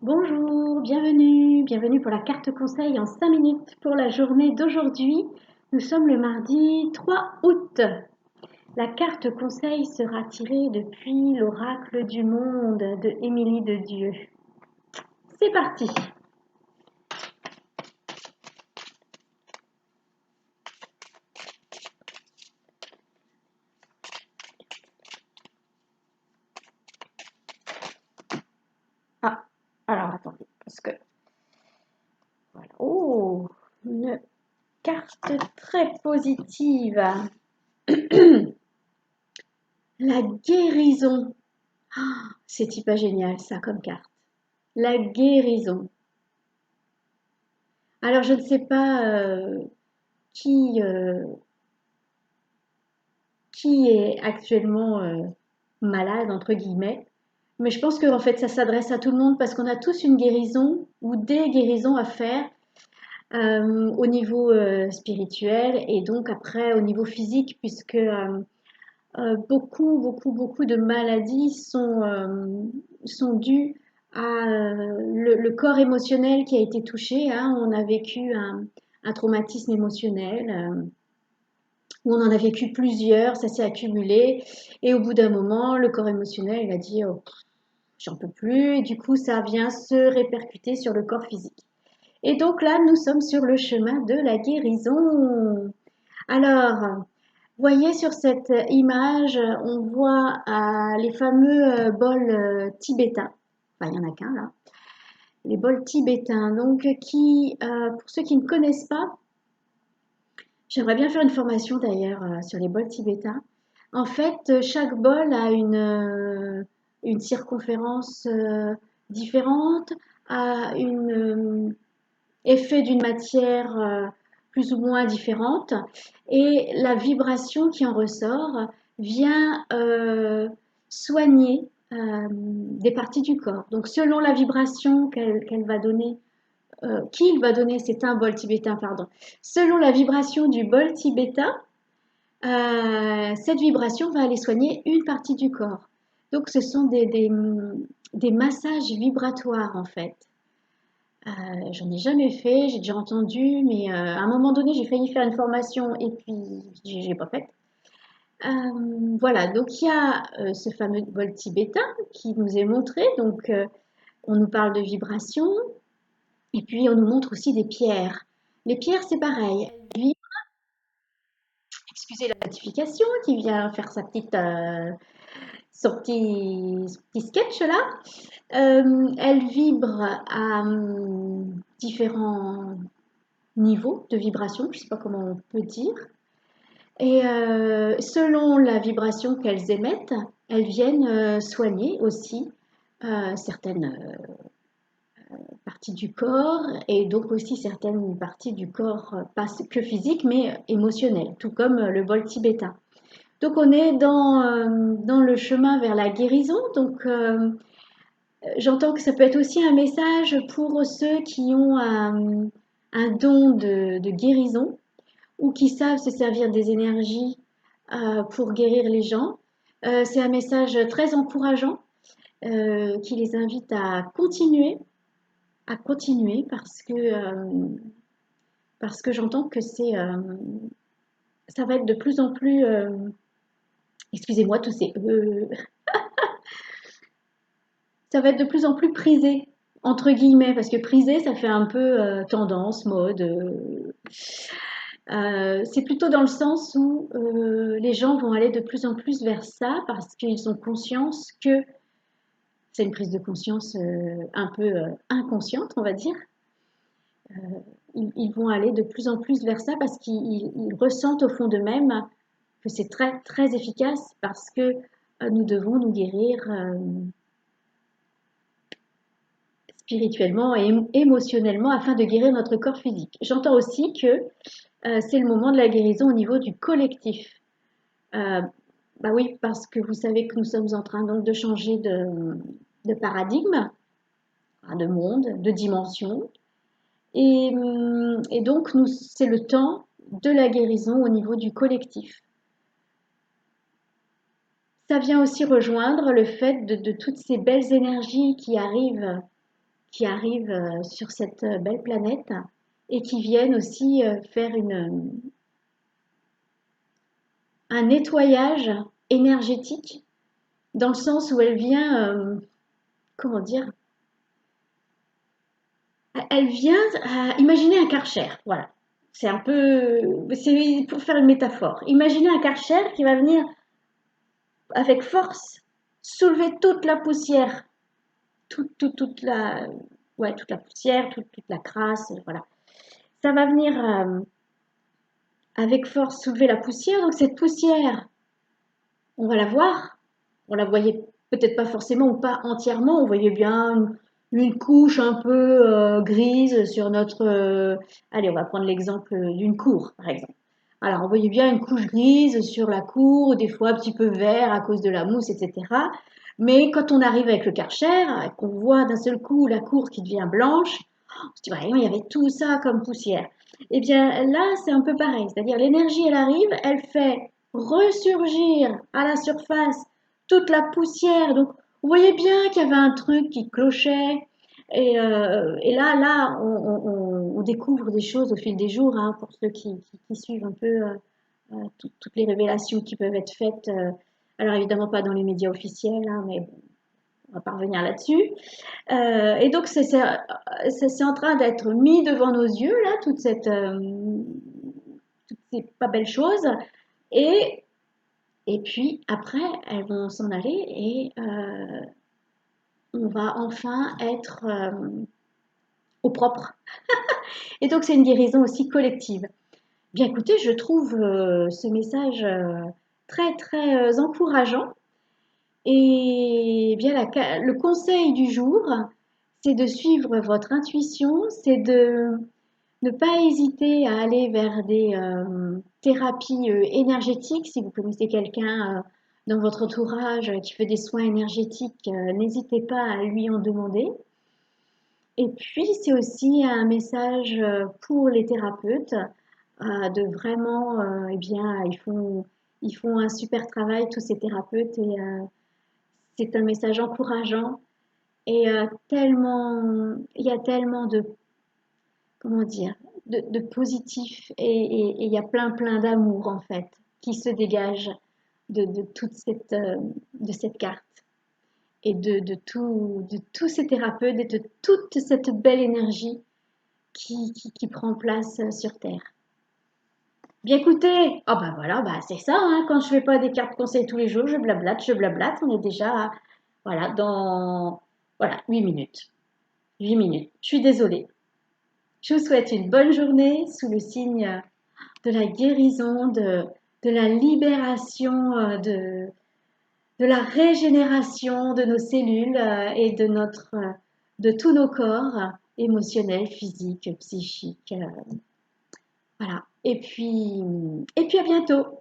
Bonjour, bienvenue pour la carte conseil en 5 minutes pour la journée d'aujourd'hui. Nous sommes le mardi 3 août. La carte conseil sera tirée depuis l'oracle du monde de Émilie de Dieu. C'est parti. Ah, alors attendez, parce que voilà. Oh, une carte très positive. La guérison. Ah, c'est pas génial ça comme carte. La guérison. Alors je ne sais pas qui, euh, qui est actuellement malade, entre guillemets, mais je pense que en fait ça s'adresse à tout le monde parce qu'on a tous une guérison ou des guérisons à faire au niveau spirituel et donc après au niveau physique puisque beaucoup de maladies sont dues à le corps émotionnel qui a été touché, hein. On a vécu un traumatisme émotionnel où on en a vécu plusieurs, ça s'est accumulé et au bout d'un moment, le corps émotionnel, il a dit oh, j'en peux plus et du coup, ça vient se répercuter sur le corps physique. Et donc là, nous sommes sur le chemin de la guérison. Alors, voyez sur cette image, on voit les fameux bols tibétains. Enfin, il n'y en a qu'un là. Les bols tibétains. Donc, pour ceux qui ne connaissent pas, j'aimerais bien faire une formation d'ailleurs sur les bols tibétains. En fait, chaque bol a une circonférence différente, a une effet d'une matière plus ou moins différente et la vibration qui en ressort vient soigner des parties du corps. Donc selon la vibration qu'elle va donner, qu'il va donner, c'est un bol tibétain, pardon. Selon la vibration du bol tibétain, cette vibration va aller soigner une partie du corps. Donc ce sont des massages vibratoires en fait. J'en ai jamais fait, j'ai déjà entendu, mais à un moment donné, j'ai failli faire une formation et puis j'ai pas fait. Voilà, donc il y a ce fameux bol tibétain qui nous est montré. Donc, on nous parle de vibration et puis on nous montre aussi des pierres. Les pierres, c'est pareil. Excusez la notification qui vient faire son petit sketch là. Elle vibre à différents niveaux de vibration, je ne sais pas comment on peut dire. Et selon la vibration qu'elles émettent, elles viennent soigner aussi certaines parties du corps et donc aussi certaines parties du corps, pas que physique, mais émotionnelles, tout comme le bol tibétain. Donc on est dans le chemin vers la guérison. Donc j'entends que ça peut être aussi un message pour ceux qui ont un don de guérison ou qui savent se servir des énergies pour guérir les gens. C'est un message très encourageant qui les invite à continuer parce que j'entends que ça va être de plus en plus, excusez-moi tous ces ça va être de plus en plus prisé entre guillemets parce que prisé ça fait un peu tendance, mode. C'est plutôt dans le sens où les gens vont aller de plus en plus vers ça parce qu'ils ont conscience que c'est une prise de conscience un peu inconsciente, on va dire. Ils vont aller de plus en plus vers ça parce qu'ils ressentent au fond d'eux-mêmes que c'est très très efficace parce que nous devons nous guérir spirituellement et émotionnellement afin de guérir notre corps physique. J'entends aussi que c'est le moment de la guérison au niveau du collectif. Euh, Bah oui, parce que vous savez que nous sommes en train donc de changer de paradigme, hein, de monde, de dimension. Et donc, c'est le temps de la guérison au niveau du collectif. Ça vient aussi rejoindre le fait de toutes ces belles énergies qui arrivent sur cette belle planète et qui viennent aussi faire un nettoyage énergétique dans le sens où elle vient, comment dire, elle vient, imaginez un Karcher, voilà. C'est un peu, c'est pour faire une métaphore. Imaginez un Karcher qui va venir avec force soulever toute la poussière, toute la, ouais, toute la poussière, toute la crasse, voilà. Ça va venir avec force soulever la poussière. Donc cette poussière, on va la voir. On la voyait peut-être pas forcément ou pas entièrement. On voyait bien une couche un peu grise sur notre. Allez, on va prendre l'exemple d'une cour, par exemple. Alors, on voyait bien une couche grise sur la cour, des fois un petit peu vert à cause de la mousse, etc. Mais quand on arrive avec le Karcher, qu'on voit d'un seul coup la cour qui devient blanche, on se dit, vraiment, il y avait tout ça comme poussière. Eh bien, là, c'est un peu pareil. C'est-à-dire, l'énergie, elle arrive, elle fait ressurgir à la surface toute la poussière. Donc, vous voyez bien qu'il y avait un truc qui clochait. Et là, on découvre des choses au fil des jours, hein, pour ceux qui suivent un peu toutes les révélations qui peuvent être faites. Alors, évidemment, pas dans les médias officiels, hein, mais bon, on va pas revenir là-dessus. Et donc, c'est en train d'être mis devant nos yeux, là, toutes ces pas belles choses. Et, et puis, après, elles vont s'en aller et on va enfin être au propre. Et donc, c'est une guérison aussi collective. Bien écoutez, je trouve ce message très, très encourageant. Et bien, le conseil du jour, c'est de suivre votre intuition, c'est de ne pas hésiter à aller vers des thérapies énergétiques. Si vous connaissez quelqu'un dans votre entourage qui fait des soins énergétiques, n'hésitez pas à lui en demander. Et puis, c'est aussi un message pour les thérapeutes de vraiment, eh bien, ils font un super travail, tous ces thérapeutes, et c'est un message encourageant. Et tellement, il y a tellement de, comment dire, de positif et il y a plein d'amour en fait qui se dégage toute de cette carte et de tous ces thérapeutes et de toute cette belle énergie qui prend place sur Terre. Bien écoutez, ah bah voilà, bah c'est ça, hein, quand je fais pas des cartes conseils tous les jours, je blablate, on est déjà, voilà, dans, voilà, 8 minutes. 8 minutes. Je suis désolée. Je vous souhaite une bonne journée sous le signe de la guérison, de la libération, de la régénération de nos cellules et de tous nos corps émotionnels, physiques, psychiques. Voilà. Et puis à bientôt.